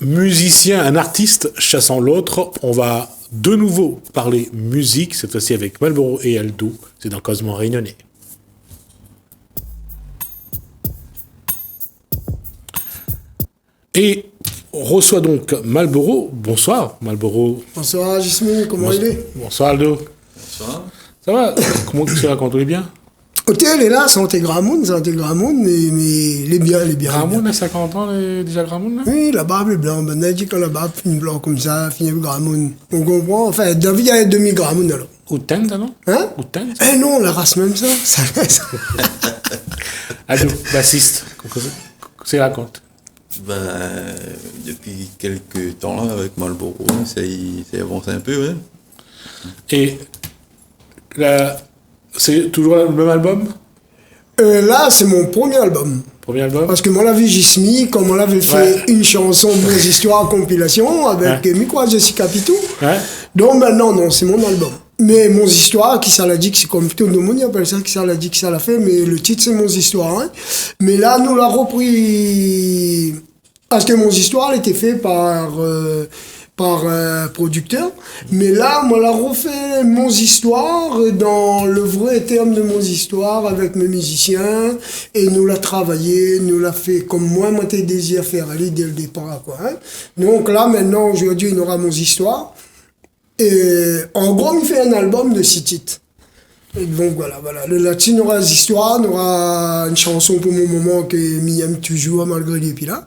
musicien, un artiste chassant l'autre, on va de nouveau parler musique, cette fois-ci avec Malboro et Aldo, c'est dans Cosmo Réunionnais. Et on reçoit donc Malboro. Bonsoir Malboro. Bonsoir Gismi, comment il est? Bonsoir Aldo. Bonsoir. Ça va? Comment tu racontes? Il est bien? Hôtel est là, c'est Gramoun, mais il est bien. Gramoun a 50 ans déjà, Gramoun là? Oui, la barbe est blanche, on a dit que la barbe finit blanc comme ça, finit Gramoun. On comprend, enfin, David a demi Gramoun alors. Outen, ça non? Hein? Outen? Eh non, la race même ça. Aldo, bassiste, c'est raconte. Ben, depuis quelques temps là, avec Malboro, ça avance un peu, ouais. Et là, c'est toujours le même album? Là, c'est mon premier album. Premier album? Parce que moi, la vie Gismi, comme on avait fait une chanson de mes histoires compilation avec Miko Jessica Pitou. Ouais. Donc maintenant, non, c'est mon album. Mais mon histoire, qui ça l'a dit, que c'est comme tout le monde appelle ça, qui ça l'a dit, qui ça l'a fait, mais le titre c'est mon histoire. Hein. Mais là, nous l'a repris parce que mon histoire, elle était faite par un producteur. Mais là, moi, l'a refait mon histoire dans le vrai terme de mon histoire avec mes musiciens. Et nous l'a travaillé, nous l'a fait comme moi t'ai désiré faire aller dès le départ. Quoi, hein. Donc là, maintenant, aujourd'hui, il y aura mon histoire. Et en gros, il fait un album de 6 titres. Et donc voilà. Le latin, il y aura des histoires, il y aura une chanson pour mon moment que m'aime toujours malgré les pilas.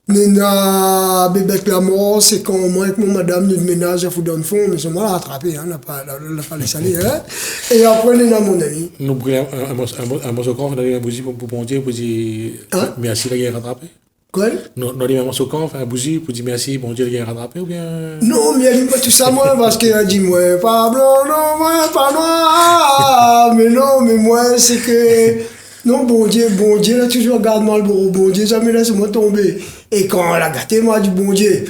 Nena Bébé Clamor, c'est quand moi avec mon madame nous ménage à foutre dans le fond, mais c'est moi l'a rattrapé, hein, l'a pas laissé aller. Hein. Et après, Nena, mon ami. Nous prenons un morceau quand on a un bougie pour Pontier, pour dire merci, la guerre rattrapée. Quoi? Non, on a un morceau quand on fait un bougie pour dire merci, bon Dieu, la guerre rattrapée ou bien. Non, mais elle dit pas tout ça, moi, parce qu'elle a dit, moi, pas blanc, non, moi, pas noir. Mais non, mais moi, c'est que. Non, bon Dieu, là, toujours garde Malboro, bon Dieu, jamais laisse-moi tomber. Et quand elle a gâté, moi, du bon Dieu,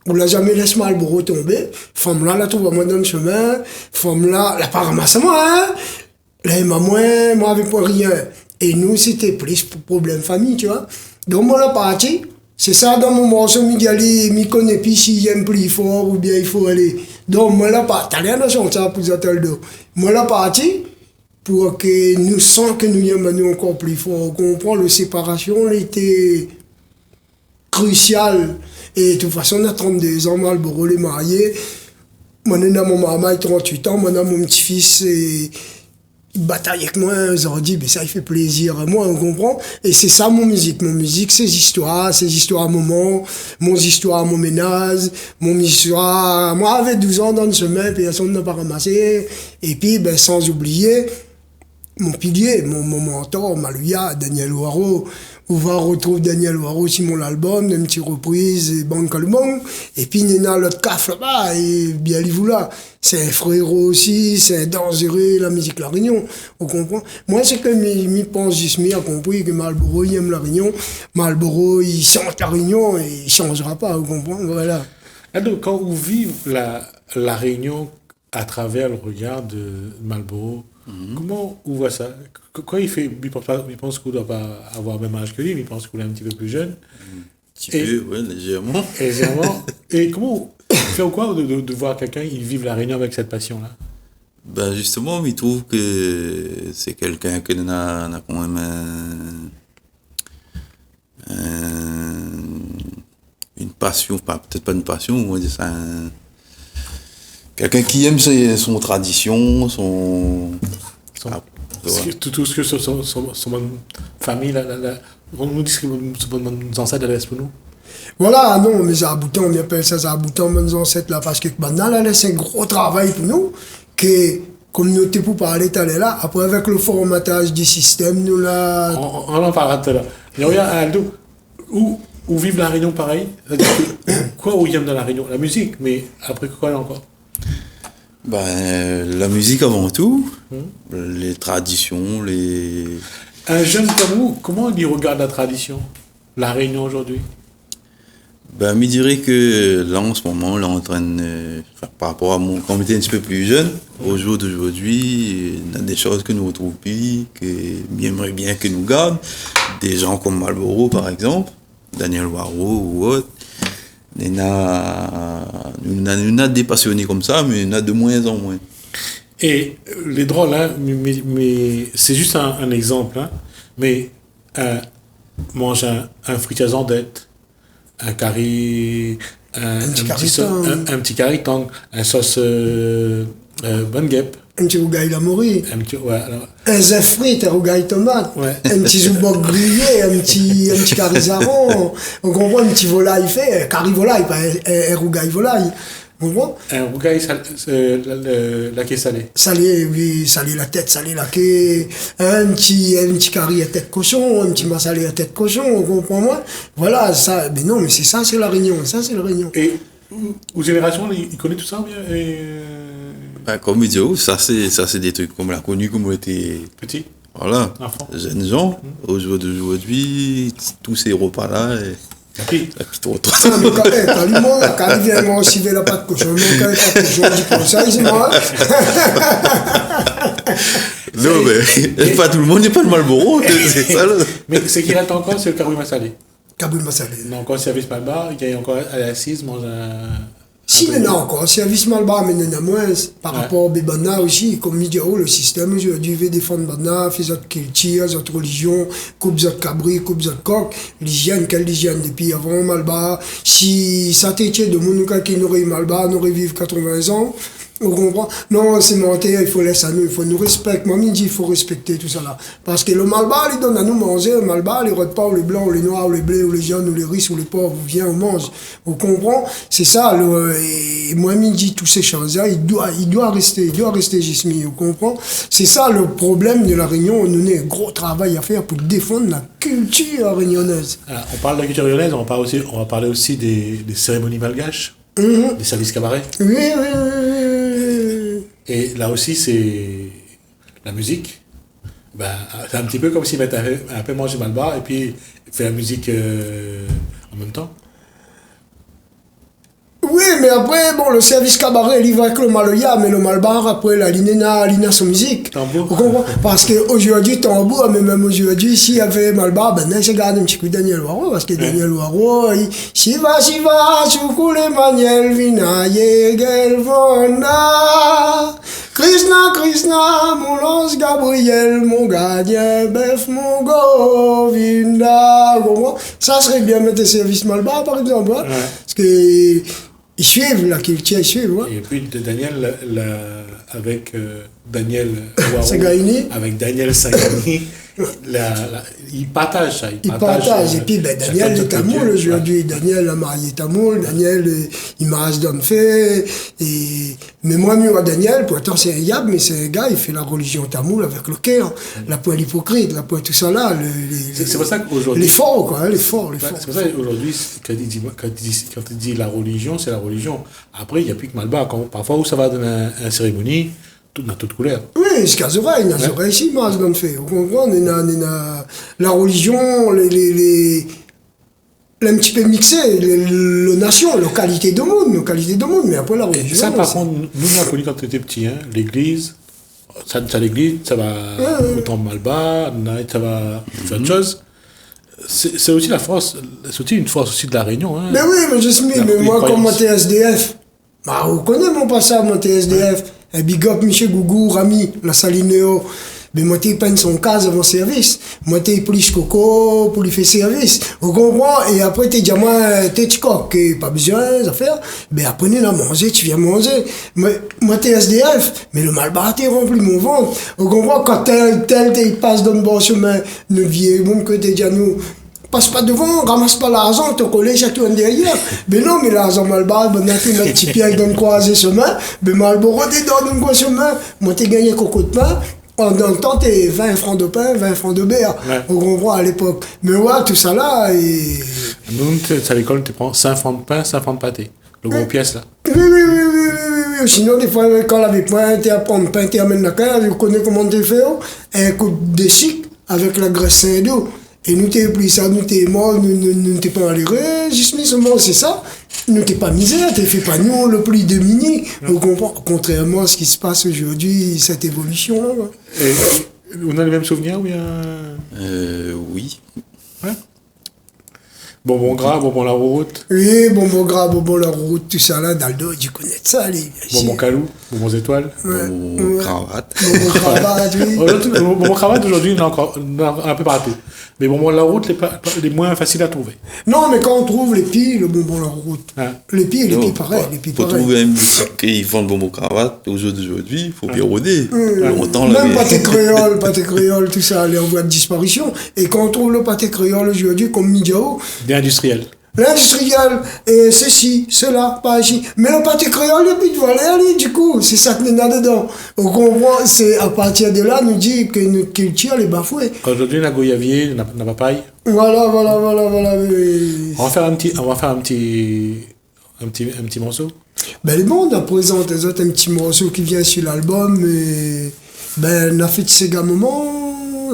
on l'a jamais laissé Malboro tomber. Femme là, la trouve à moi dans le chemin. Femme là, elle n'a pas ramassé moi, hein. Là, moi, avec pas rien. Et nous, c'était plus pour problème famille, tu vois. Donc, moi, la partie, c'est ça dans mon morceau, m'y connaît plus s'il aime plus fort ou bien il faut aller. Donc, moi, la partie, t'as rien à chanter pour ça, moi, la partie, pour que nous sentons que nous aimons encore plus fort. On comprend, la séparation était cruciale. Et de toute façon, on a 32 ans, Malboro est marié. Moi, j'ai mon maman, 38 ans, moi, mon petit-fils, il bataille avec moi, ils ont dit, mais ça, il fait plaisir à moi, on comprend. Et c'est ça, mon musique. Mon musique, ces histoires à moments, mon histoire à mon ménage, mon histoire. Moi, avec 12 ans dans le chemin, personne n'a pas ramassé. Et puis, ben, sans oublier, mon pilier, mon mentor, Maluya, Daniel Waro. On va retrouver Daniel Waro sur mon album, une petite reprise, et Banque Allemand. Et puis, il y a l'autre caf là-bas, et bien là. C'est un frérot aussi, c'est un dangereux, la musique La Réunion. On comprend. Moi, c'est que je pense juste, a compris que Malboro, il aime La Réunion. Malboro, il chante La Réunion, et il ne changera pas, on comprend. Voilà. Alors, quand vous vivez la Réunion à travers le regard de Malboro, comment on voit ça? Quand il pense qu'on ne doit pas avoir le même âge que lui, mais il pense qu'on est un petit peu plus jeune. Un petit peu, oui, légèrement. Légèrement. Et comment fait quoi de voir quelqu'un qui vive la Réunion avec cette passion-là? Ben justement, il trouve que c'est quelqu'un qui a quand même une passion, peut-être pas une passion, on va dire ça. Quelqu'un qui aime son tradition, tout ce que son famille, on nous dit que nos ancêtres laissent pour nous. Voilà, non, mais Zaboutan, on appelle ça Zaboutan, mes ancêtres là, parce que maintenant, là, c'est un gros travail pour nous, que, comme nous t'es pour parler, t'allais là, après avec le formatage du système, nous là. On en parlera tout à l'heure. Mais regarde, Aldo, où vivent la Réunion pareil? C'est-à-dire que, quoi, où ils aiment dans la Réunion? La musique, mais après quoi encore? Ben, la musique avant tout, les traditions, Un jeune comme vous, comment il regarde la tradition, la Réunion aujourd'hui? Ben, je dirais que là, en ce moment, là, en train de, par rapport à quand on était un petit peu plus jeune, au jour d'aujourd'hui, il y a des choses que nous retrouvons plus, que j'aimerais bien que nous gardent. Des gens comme Malboro, par exemple, Daniel Waro ou autre. Il y a des passionnés comme ça, mais il y en a de moins en moins. Et les drôles, hein, mais c'est juste un exemple, hein, mais mange un frites andette, un curry, un petit curry tang, un sauce bonne guêpe. Un petit rougail d'amourie. Ouais, alors, Un zèf frites, un rougail tomate. Ouais. Un petit zouboc grillé, un petit carizaron. On comprend, un petit volaille fait, un curry volaille, pas un rougail volaille. On comprend? un rougail la quai salé. Salé, oui, salé la tête, salé la queue. Un petit curry à tête cochon, un petit massalé à tête cochon, on comprend moi. Voilà, ça, mais non, mais c'est ça, c'est la Réunion, ça, c'est la Réunion. Et aux générations, ils connaissent tout ça ou bien Comme il dit, ça c'est des trucs comme on l'a connu, comme on était. petit? Voilà. Enfant. Jeunes gens, aujourd'hui, tous ces repas-là. Puis, Quand le monde, quand il vient moi aussi vers la pâte cochon, quand il pas cochon, je dis comme ça, c'est moi. Non, mais pas tout le monde n'est pas de Marlboro, c'est ça là. mais ce qui reste encore, c'est le caroui massalé. Kaboul Massalé. On a encore le service par bar, il y a encore à l'assise, mange un. Si, mais non, encore, service Malbar, mais non, moins, par rapport au Bébana aussi, comme il dit, le système aujourd'hui veut défendre Bana, fait autres cultures, autres religions, coupe autres cabri, coupe autres coq, l'hygiène, quelle hygiène depuis avant Malbar, si ça t'était de mon qui n'aurait Malbar, n'aurait vivre 80 ans, on comprend? Non, c'est mentir, il faut laisser à nous, il faut nous respecter. Moi, il dit, il faut respecter tout ça là. Parce que le Malbar, il donne à nous manger, le Malbar, il ne rôde pas ou les blancs, ou les noirs, ou les bleus, ou les jeunes, ou les riches, ou les pauvres, on vient, on mange. On comprend? C'est ça, et moi, il dit, tous ces choses-là, il doit rester, Jismi, on comprend? C'est ça le problème de la Réunion, on a un gros travail à faire pour défendre la culture réunionnaise. On parle de la culture réunionnaise, on va parler aussi des cérémonies malgaches, des services cabarets. Oui. Et là aussi, c'est la musique. C'est un petit peu comme s'ils mettaient un peu manger Malbar et puis faire la musique en même temps. Oui, mais après, bon, le service cabaret, il va avec le Maloya, mais le Malbar, après, l'Ina son musique. Tambour. Vous comprenez? Parce qu'aujourd'hui, tambour, mais même aujourd'hui, s'il y avait Malbar, ben, je garde un petit coup Daniel Waro, parce que Daniel Waro, Shiva, Chukule Maniel, Vina, Yegel, Vona, Krishna, Moulos, Gabriel, mon gardien, Bef, mon Govinda, ça serait bien mettre service Malbar, par exemple, hein? Parce que, ils suivent la culture, ils suivent. Ouais. Et puis Daniel, avec Daniel Waro, Sagaini. avec Daniel Sagani, ils partagent ça. Ils partagent. Et puis Daniel est tamoul aujourd'hui. Daniel a marié tamoul. Daniel, il m'a fait. Mais moi, mieux à Daniel, pourtant c'est un yab, mais c'est un gars, il fait la religion tamoul avec le cœur. La pointe hypocrite, la pointe tout ça là. C'est pour ça qu'aujourd'hui. L'effort, quoi, l'effort. C'est pour ça qu'aujourd'hui, quand il dit la religion, c'est la religion. Après, il n'y a plus que Malbar. Parfois, où ça va dans une cérémonie, dans toute couleur. Oui, c'est qu'à Zoraï, il y a Zoraï ici, moi, je fait. Vous comprenez, la religion, un petit peu mixé, les nations, localité de monde, mais après la religion. Ça, par contre, nous, on a connu quand on était petit, hein, l'église, ça l'église, ça va autant Malbar, ça va faire autre chose. C'est aussi la force, c'est aussi une force aussi de la Réunion. Hein. Mais oui, mais Jasmine, mais moi, comme moi, t'es SDF, on connaît mon passage, moi, t'es SDF. Un big up, Michel Gougou, Rami, la Salinéo. Mais moi, t'es peine son cas avant service. Moi, t'es police coco pour lui faire service. Vous comprenez? Et après, t'es diamant, t'es tchikok, pas besoin de faire. Mais apprenez à manger, tu viens manger. Moi, t'es SDF, mais le Malbar, t'es rempli mon ventre. Vous comprenez? Quand t'es passe dans le bon chemin, nous vieux, mon côté, déjà nous. Passe pas devant, ramasse pas l'argent, te coller chaque tour derrière. Mais non, mais l'argent Malbar, ben, tu mets petit pied dans le croisé chemin, mais Malboro, t'es dans le chemin. Moi, t'es gagné coco de pain. Dans le temps, t'es 20 francs de pain, 20 francs de bière. On comprend à l'époque. Mais ouais, tout ça là, et. Nous, à l'école, tu prends 5 francs de pain, 5 francs de pâté. Le gros pièce là. Oui. Sinon, des fois, quand on avait pain, t'es à prendre pain, t'es amènes la caille, je connais comment t'es fait, un coup de chic avec la graisse Saint-Dou. Et nous t'es pris ça, nous t'es mort, nous t'es pas allé, justement, c'est ça. Nous t'es pas misère, t'es fait pas nous le plus démuni. On comprend, contrairement à ce qui se passe aujourd'hui, cette évolution-là. Et on a les mêmes souvenirs ou bien Oui. Ouais. Bonbon gras, bonbon la route, Oui, bonbon gras, bonbon la route, tout ça là, Daldo, tu connais ça, les bonbon calou, bonbons étoiles. Bonbon cravate. Bonbon cravate, oui. Bonbon cravate, aujourd'hui, il y en a encore un peu partout. Mais bonbon la route, les moins faciles à trouver. Non, mais quand on trouve les pieds, le bonbon la route. Hein. Les pieds Non, pareil, les pieds pour pareil. trouver un boutique qui vend le bonbon cravate, au jour d'aujourd'hui, il faut bien rôder. Longtemps, là, Même mais- pâté créole, tout ça, elle est en voie de disparition. Et quand on trouve le pâté créole aujourd'hui, comme Midiao, Des industriels. l'industriel, et ceci, cela, pas ici. Mais le pâté créole, il n'y a plus de valeur, lui, du coup, c'est ça qu'il y a dedans. On comprend, c'est à partir de là, nous dit que notre culture est bafouée. Aujourd'hui, la goyavier, la papaye. Voilà. Oui. On va faire un petit morceau. Ben, les bandes, à présent, les autres, un petit morceau qui vient sur l'album, et ben, on a fait de ces gars moments.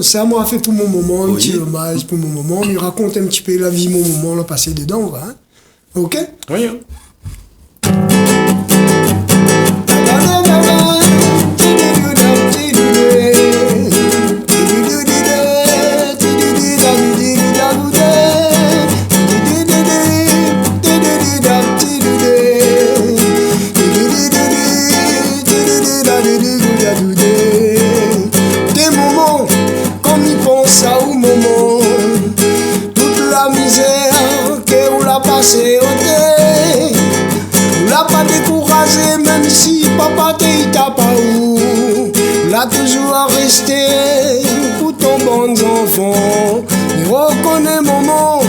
C'est à moi fait pour mon moment, un Oui. petit hommage pour mon moment. Il raconte un petit peu la vie, mon moment, l'a passé dedans, hein. Ok? Oui, hein. Des moments, comme il pense à un moment, toute la misère que vous l'a passé au thé, vous l'a pas découragé même si papa te t'a pas où, l'a toujours resté pour ton bon enfant. Il reconnaît moment,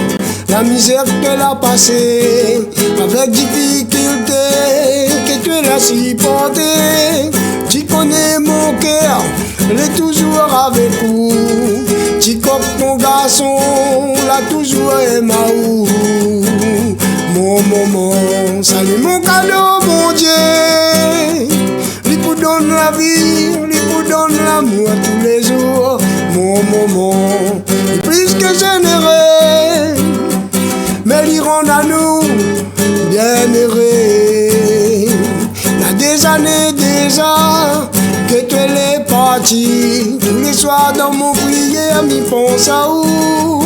la misère que l'a passé, avec difficulté que tu l'as supporté. Tu connais mon cœur, il est toujours avec vous. Tu comme ton garçon, l'a toujours aimé où. Mon moment, salut mon cadeau, mon Dieu. Il vous donne la vie, il vous donne l'amour tous les jours. Mon moment, plus que généreux, mais il rend à nous bien heureux. Il y a des années déjà que tu es parti. Tous les soirs dans mon prière, m'y pense à où.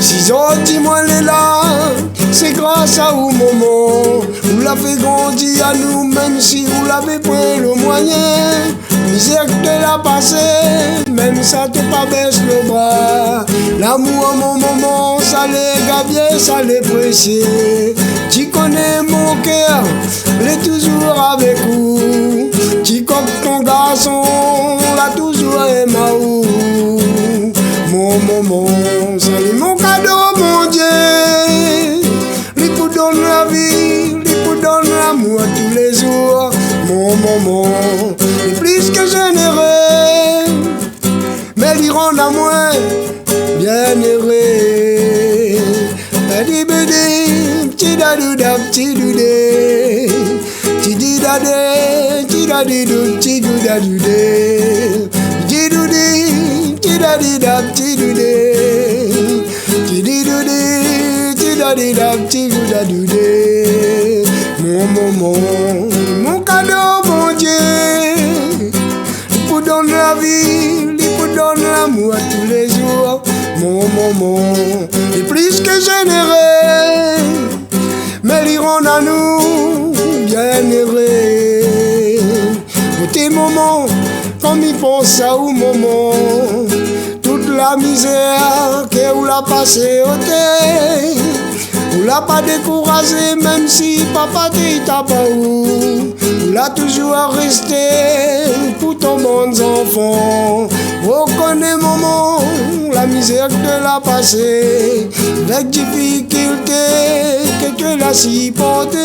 Si autres dis-moi les là, c'est grâce à vous moment. Vous l'avez grandi à nous, même si vous l'avez pris le moyen. Misère que l'a passé, même ça te pas baisse le bras. L'amour à mon moment, ça les gabier, ça les précieux. Tu connais mon cœur, il est toujours avec vous. Tu comme ton garçon, l'a toujours aimé où. Mon moment, salut mon cadeau, mon Dieu. Lui vous donne la vie, lui vous donne l'amour tous les jours. Mon moment, est plus que généreux, mais il rend à moi bien heureux. Badi badi, petit dadou dab, petit doudé, petit dadé, petit dadou, petit doudadou dé, petit doudé, petit dadou dab, petit doudé, petit doudé, petit dadou dab, petit doudadou dé. Mon moment, mon cadeau, mon Dieu, il vous donne la vie, il vous donne l'amour tous les jours. Mon moment est plus que généreux, mais il rend à nous bien heureux. Pour tes moments, comme il pense à un moment, toute la misère que vous l'a passé au thé. Vous l'a pas découragé même si papa t'a pas où. Vous l'a toujours resté pour ton bon enfant. Reconnais moment, la misère que l'a passé, avec difficulté que tu l'as supporté.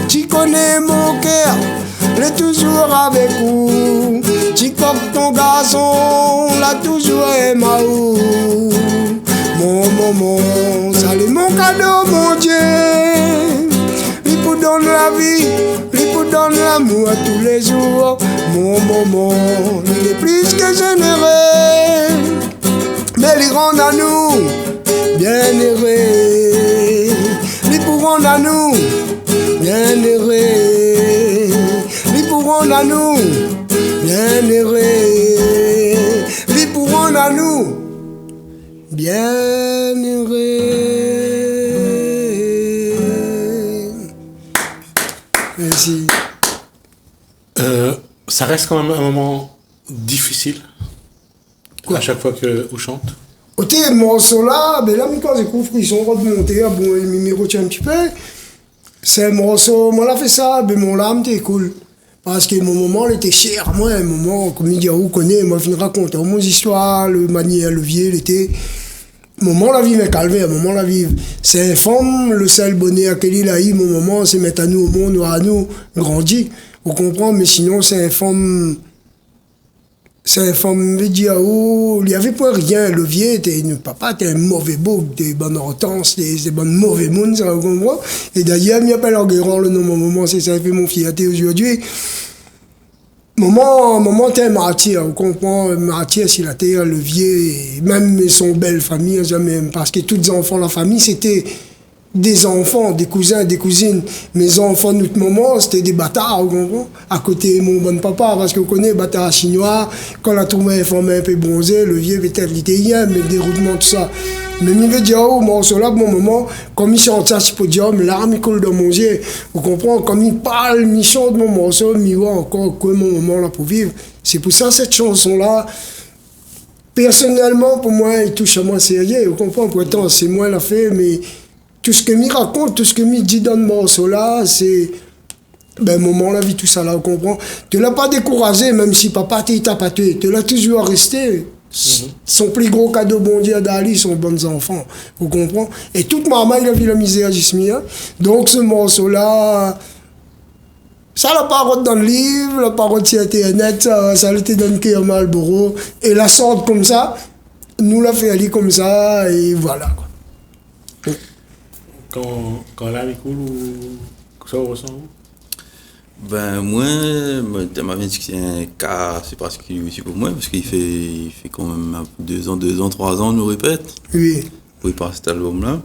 Tu connais mon cœur, il est toujours avec vous. Tu comme ton garçon, l'a toujours aimé où. Mon moment, salut mon cadeau, mon Dieu. Il vous donne la vie, il vous donne l'amour tous les jours. Mon moment, il est plus que généreux, mais il rend à nous bien heureux. Il vous rend à nous bien heureux. Il vous rend à nous bien heureux. Il vous rend à nous bien-aimé. Merci. Ça reste quand même un moment difficile. Quoi? À chaque fois que vous chante. Ok, morceau là, ben là, quand j'écoute, ils sont remontés, bon, ils me retiennent un petit peu. C'est un morceau, moi, là, fait ça, ben mon âme, t'es cool. Parce que mon moment, il était cher, moi, un moment, comme il dit, vous connaissez, moi, je raconter mon histoire, le manier, le vieux, il était. Moment la vie m'a calvé, moment la vie. C'est femme, le seul bonheur qu'il a eu, mon moment, c'est mettre à nous au monde ou à nous grandir. Vous comprenez, mais sinon, c'est un femme. C'est un femme, veut dire, oh, il n'y avait pas rien. Le vieux était, papa était un mauvais beau, des bonnes hortenses, des bonnes mauvais mondes, ça, vous comprenez. Et d'ailleurs, il n'y a pas l'orgueil, le nom, mon moment, c'est ça, fait mon fierté aujourd'hui. Moment t'es martyr, vous comprenez, martyr sur la terre, le vieux, même son belle famille, jamais, parce que tous les enfants de la famille, c'était des enfants, des cousins, des cousines. Mes enfants, notre moment, c'était des bâtards, vous comprenez, à côté de mon bon papa, parce que vous connaissez, bâtard chinois, quand la trouvé une femme un peu bronzée, le vieux, peut-être, il était rien, mais déroutement, tout ça. Mais il veut dire, oh, mon là, mon moment, comme il chante ça, je peux dire, mais l'arme, il coule dans mon yeux. Vous comprenez, comme il parle, il chante mon morceau, il voit encore quoi mon moment là pour vivre. C'est pour ça, cette chanson-là, personnellement, pour moi, il touche à moi sérieux. Vous comprenez, pourtant, c'est moi la fait, mais tout ce que il raconte, tout ce que il dit dans le morceau-là, c'est. Ben, moment la vie, tout ça là, vous comprenez. Tu ne l'as pas découragé, même si papa t'a pas tué. Tu l'as toujours resté. Son plus gros cadeau, bon Dieu, d'Ali, sont bons enfants. Vous comprenez? Et toute maman, il a vu la misère, Jismi. Hein? Donc, ce morceau-là, ça, la parole dans le livre, la parole sur Internet, ça l'était dans le cœur Malboro. Et la sorte comme ça, nous l'a fait aller comme ça, et voilà. Quoi. Quand l'âme coule, ça vous ressent où? Ben moi, tu m'as dit que c'est un cas assez particulier aussi pour moi, parce qu'il fait quand même 2 ans, 3 ans, on nous répète. Oui. Pour y passer cet album-là.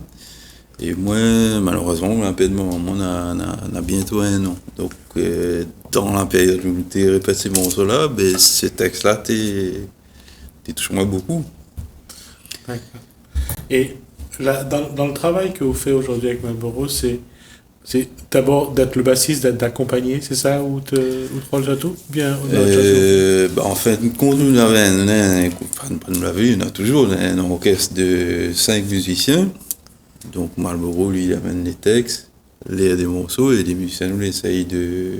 Et moi, malheureusement, la période de mon moment, on a bientôt 1 an. Donc, dans la période où tu répètes ces morceaux-là, ben, ces textes-là, tu touches moi beaucoup. D'accord. Et là, dans le travail que vous faites aujourd'hui avec Malboro, c'est d'abord d'être le bassiste, d'accompagner, c'est ça, ou tu prends le château bien en fait, quand nous avons on a toujours un orchestre de 5 musiciens. Donc Malboro, lui, il amène les textes, l'air des morceaux, et les musiciens, nous, essayent de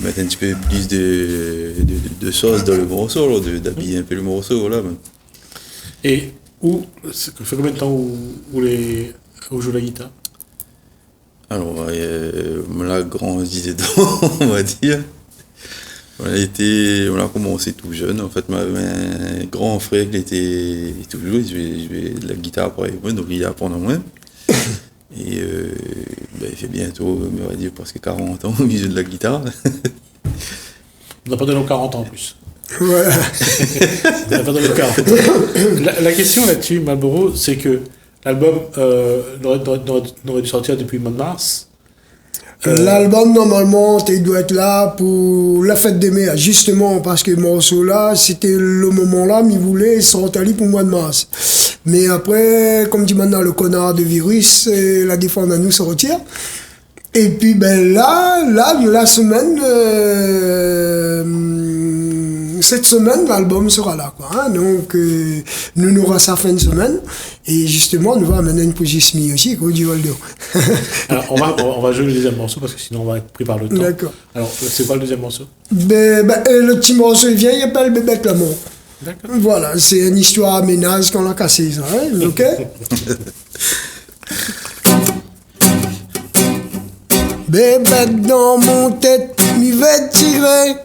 mettre un petit peu plus de sauce dans le morceau, d'habiller un peu le morceau, voilà. Et ça fait combien de temps où joue la guitare? Alors, on a grandi dedans, on va dire. On a commencé tout jeune. En fait, un grand frère, il jouait de la guitare après moi, donc il apprend à moi. Et il fait bientôt, on va dire, presque 40 ans qu'il joue de la guitare. On n'a pas donné 40 ans en plus. Ouais. On n'a pas donné 40 ans. La question là-dessus, Malboro, c'est que l'album aurait dû sortir depuis le mois de mars. L'album, normalement, il doit être là pour la fête des mères, justement, parce que le morceau-là, c'était le moment-là, mais il voulait sortir pour le mois de mars. Mais après, comme dit maintenant le connard de virus, la défense à nous sortir. Et puis, ben là, la semaine, cette semaine, l'album sera là, quoi. Hein? Donc, nous aurons ça fin de semaine. Et justement, nous allons amener une position aussi, quoi, du Waldo. Alors, on va jouer le deuxième morceau, parce que sinon, on va être pris par le temps. D'accord. Alors, c'est quoi le deuxième morceau? Le petit morceau, il vient, il appelle Bébête L'amour. D'accord. Voilà, c'est une histoire à ménage qu'on a cassé, ça, hein? Ok? Bébête dans mon tête, m'y vais tirer.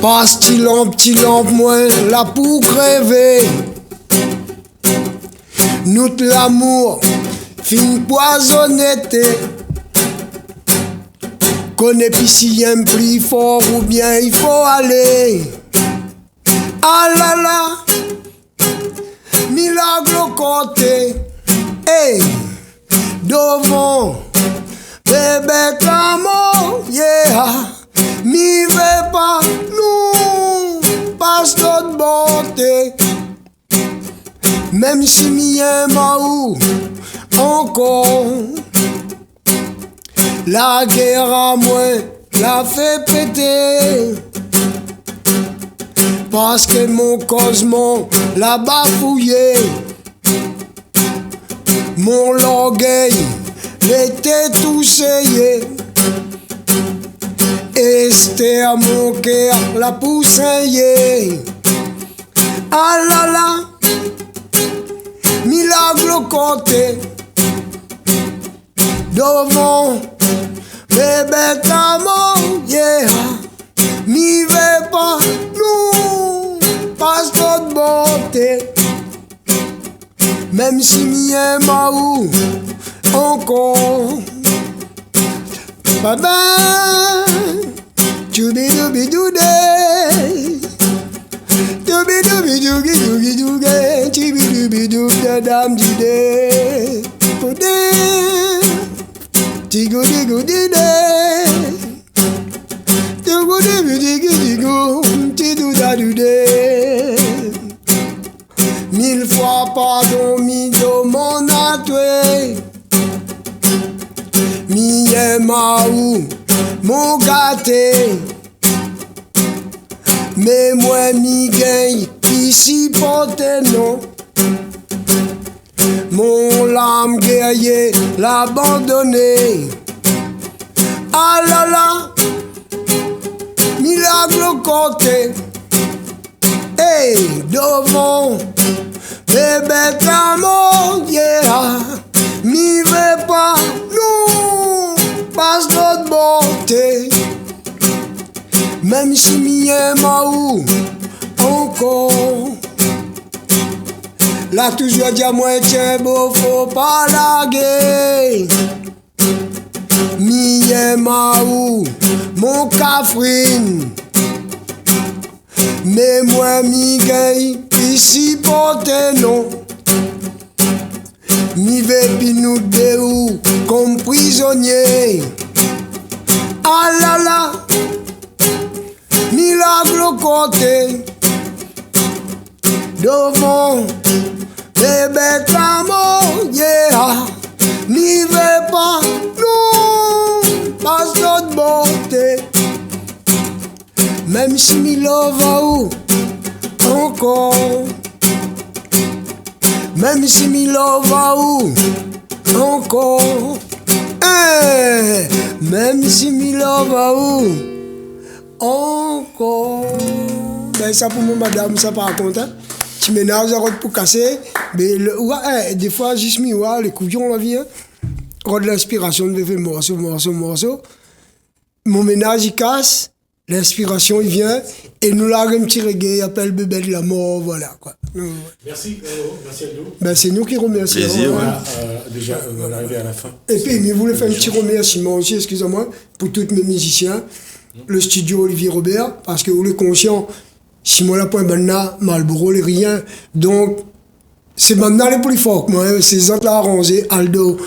Pas petit lampe, moi, là pour crever. Nous l'amour, fin poisonnette. Connais pis si un plus fort ou bien il faut aller. Ah là là, milagre côté. Hey, devant, bébé camo, yeah. Mi vais pas, non, passe d'autres bonté. Même si m'y maou encore, la guerre à moi la fait péter. Parce que mon cosmon l'a bafouillé. Mon orgueil l'était tout seyé. Et c'était à mon cœur la pousseillée. Ah là là, milagre côté. Devant bébé t'amour, yeah. M'y vais pas, nous, passe d'autres beauté. Même si m'y aime ou encore. Baba, choubi-doubi-doudé. Doubi-doubi-doubi-doubi-doubi, chibi-doubi-doubi-dam-didé. Goudé, tigoudi-goudi-dé. Mille fois pardon, mi demande à toi. Mi maou, mon gâté. Mais moi mi gagne, ici porte non. Mon lame guerrier l'abandonné. Ah là là, milagre côté. Hey, devant, bébé t'amour, yeah. M'y vais pas, non, passe d'autres beauté. Même si m'y aime ou encore. Là toujours dit à moi, tiens beau, faut pas larguer. M'y aime ou mon cafrine. Mais moi mi gagne ici porte non. Mi vais pi nous déou comme prisonnier. Ah là là, milagre côté. Devant bébé t'amour, yeah. Mi vais pas, non, passe d'autres beauté. Même si mi love ou encore. Même si mi love ou encore. Même si mi love ou encore. Ben ça pour moi madame, ça par contre. Hein? Tu ménages à pour casser. Mais des fois juste mi les couillons la vie. Hein? De l'inspiration de faire morceau. Mon ménage il casse. L'inspiration, il vient, et nous là, un petit reggae, appelle bébé de la mort, voilà, quoi. Merci, merci Aldo. Ben, c'est nous qui remercions. Plaisir, hein. Déjà, on est arrivé à la fin. Et puis, je voulais faire un petit remerciement aussi, excusez-moi, pour tous mes musiciens, le studio Olivier Robert, parce que vous êtes conscient, si moi là, point maintenant, Marlboro, les rien, donc, c'est maintenant les plus forts, moi, hein, c'est ça là arrangé, Aldo.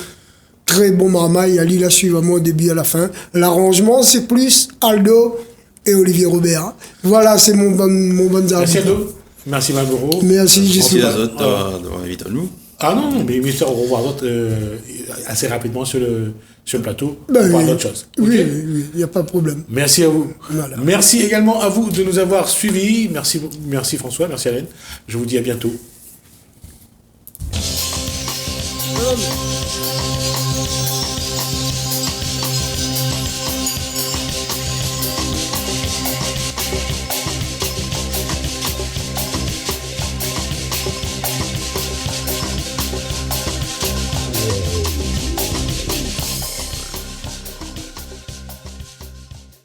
Très bon marmaille, Ali la suivre moi au début à la fin. L'arrangement, c'est plus Aldo et Olivier Robert. Voilà, c'est mon bon Merci Aldo. Merci Marlboro. Merci, Merci à d'autres d'avoir invité à nous. Ah non, mais on va revoir d'autres assez rapidement sur le plateau. Ben, on va voir d'autres choses. Oui, Okay. oui, il n'y a pas de problème. Merci à vous. Voilà. Merci également à vous de nous avoir suivis. Merci François, merci Alain. Je vous dis à bientôt.